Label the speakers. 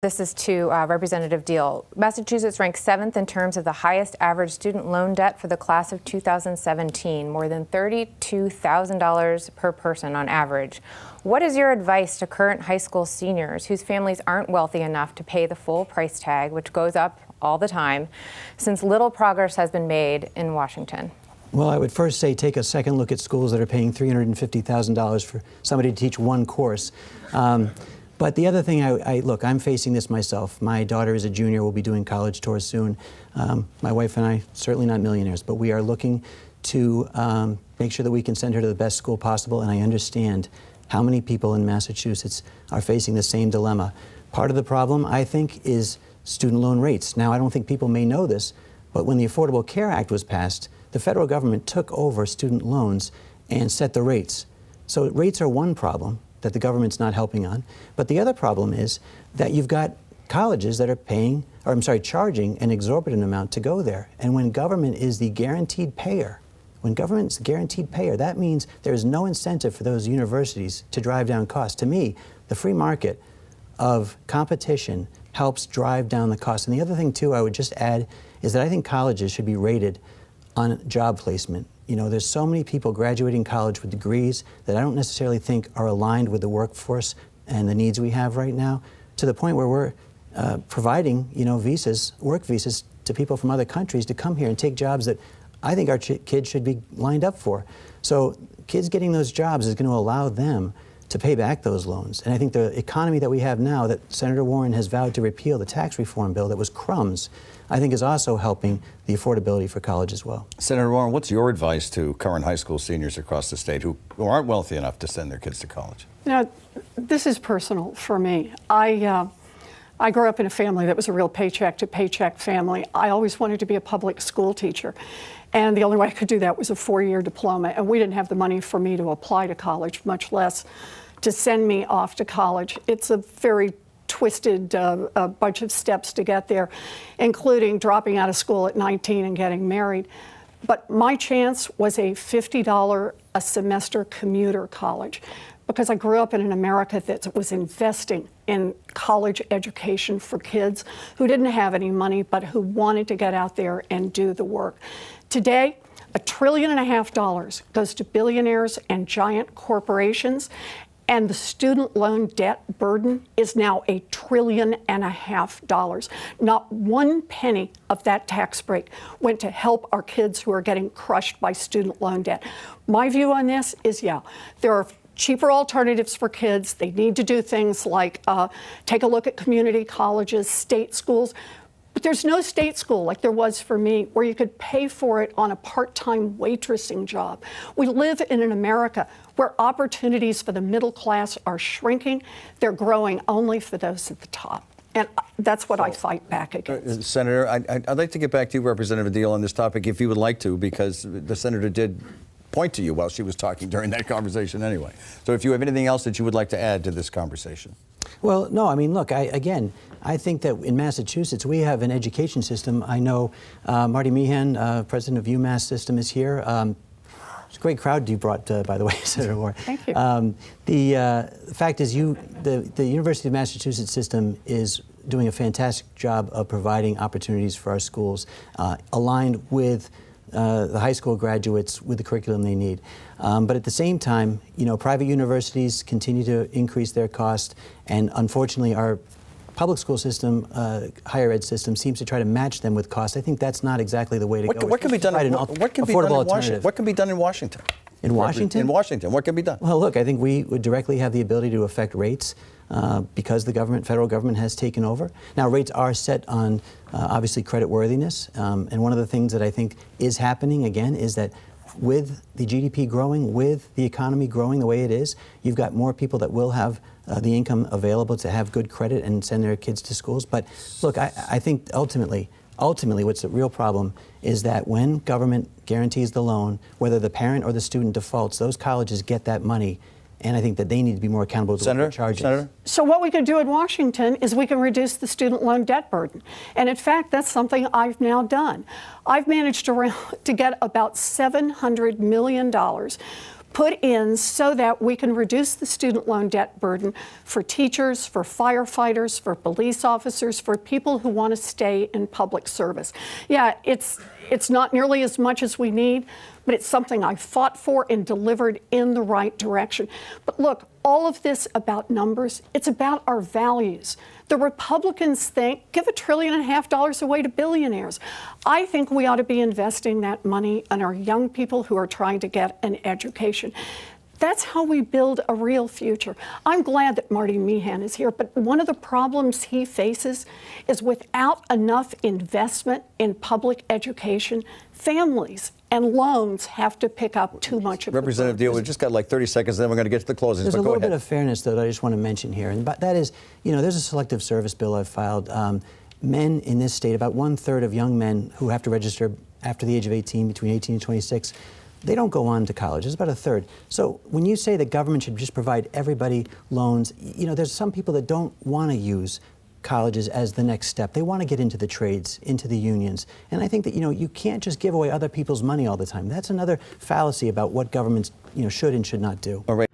Speaker 1: This is to Representative Deal. Massachusetts ranks 7th in terms of the highest average student loan debt for the class of 2017, more than $32,000 per person on average. What is your advice to current high school seniors whose families aren't wealthy enough to pay the full price tag, which goes up all the time, since little progress has been made in Washington?
Speaker 2: Well, I would first say take a second look at schools that are paying $350,000 for somebody to teach one course. But the other thing, look, I'm facing this myself. My daughter is a junior, will be doing college tours soon. My wife and I, certainly not millionaires, but we are looking to make sure that we can send her to the best school possible, and I understand how many people in Massachusetts are facing the same dilemma. Part of the problem, I think, is student loan rates. Now, I don't think people may know this, but when the Affordable Care Act was passed, the federal government took over student loans and set the rates. So rates are one problem that the government's not helping on. But the other problem is that you've got colleges that are charging an exorbitant amount to go there. And when government is the guaranteed payer, that means there's no incentive for those universities to drive down costs. To me, the free market of competition helps drive down the cost. And the other thing, too, I would just add is that I think colleges should be rated on job placement. You know, there's so many people graduating college with degrees that I don't necessarily think are aligned with the workforce and the needs we have right now, to the point where we're providing, visas, work visas to people from other countries to come here and take jobs that I think our kids should be lined up for. So kids getting those jobs is going to allow them to pay back those loans. And I think the economy that we have now, that Senator Warren has vowed to repeal the tax reform bill that was crumbs, I think is also helping the affordability for college as well.
Speaker 3: Senator Warren, what's your advice to current high school seniors across the state who aren't wealthy enough to send their kids to college?
Speaker 4: This is personal for me. I grew up in a family that was a real paycheck to paycheck family. I always wanted to be a public school teacher. And the only way I could do that was a 4-year diploma. And we didn't have the money for me to apply to college, much less to send me off to college. It's a very twisted bunch of steps to get there, including dropping out of school at 19 and getting married. But my chance was a $50 a semester commuter college, because I grew up in an America that was investing in college education for kids who didn't have any money but who wanted to get out there and do the work. Today, $1.5 trillion goes to billionaires and giant corporations, and the student loan debt burden is now $1.5 trillion. Not one penny of that tax break went to help our kids who are getting crushed by student loan debt. My view on this is, there are cheaper alternatives for kids. They need to do things like take a look at community colleges, state schools. But there's no state school like there was for me where you could pay for it on a part-time waitressing job. We live in an America where opportunities for the middle class are shrinking. They're growing only for those at the top. And that's what I fight back against.
Speaker 3: Senator, I'd like to get back to you, Representative Deal, on this topic, if you would like to, because the senator did point to you while she was talking during that conversation anyway. So if you have anything else that you would like to add to this conversation.
Speaker 2: Well, no, I mean, look, I think that in Massachusetts, we have an education system. I know Marty Meehan, president of UMass system, is here. It's a great crowd you brought, by the way, Senator Warren.
Speaker 4: Thank you.
Speaker 2: The fact is, the University of Massachusetts system is doing a fantastic job of providing opportunities for our schools, aligned with the high school graduates with the curriculum they need. But at the same time, private universities continue to increase their cost, and unfortunately our public school system, higher ed system, seems to try to match them with cost. I think that's not exactly the way to go.
Speaker 3: What can be done in Washington? What can be done in Washington?
Speaker 2: In Washington?
Speaker 3: In Washington, what can be done?
Speaker 2: Well, look, I think we would directly have the ability to affect rates because the federal government has taken over. Now, rates are set on, obviously, creditworthiness. And one of the things that I think is happening, again, is that with the GDP growing, with the economy growing the way it is, you've got more people that will have the income available to have good credit and send their kids to schools. But look, I think ultimately what's the real problem is that when government guarantees the loan, whether the parent or the student defaults, those colleges get that money. And I think that they need to be more accountable to what they're charging. Senator?
Speaker 4: So what we could do in Washington is we can reduce the student loan debt burden. And in fact, that's something I've now done. I've managed to get about $700 million put in so that we can reduce the student loan debt burden for teachers, for firefighters, for police officers, for people who want to stay in public service. Yeah, it's not nearly as much as we need, but it's something I fought for and delivered in the right direction. But look, all of this about numbers, it's about our values. The Republicans think, give $1.5 trillion away to billionaires. I think we ought to be investing that money on our young people who are trying to get an education. That's how we build a real future. I'm glad that Marty Meehan is here, but one of the problems he faces is without enough investment in public education, families and loans have to pick up too much of
Speaker 3: Representative Deal, we've just got like 30 seconds, then we're going to get to the closings.
Speaker 2: There's
Speaker 3: but
Speaker 2: a
Speaker 3: go
Speaker 2: little
Speaker 3: ahead.
Speaker 2: bit of fairness, though, that I just want to mention here, and that is, you know, there's a selective service bill I've filed. Men in this state, about 1/3 of young men who have to register after the age of 18, between 18 and 26, they don't go on to college. It's about 1/3. So when you say the government should just provide everybody loans, you know, there's some people that don't want to use colleges as the next step. They want to get into the trades, into the unions. And I think that, you know, you can't just give away other people's money all the time. That's another fallacy about what governments, you know, should and should not do.
Speaker 3: All right.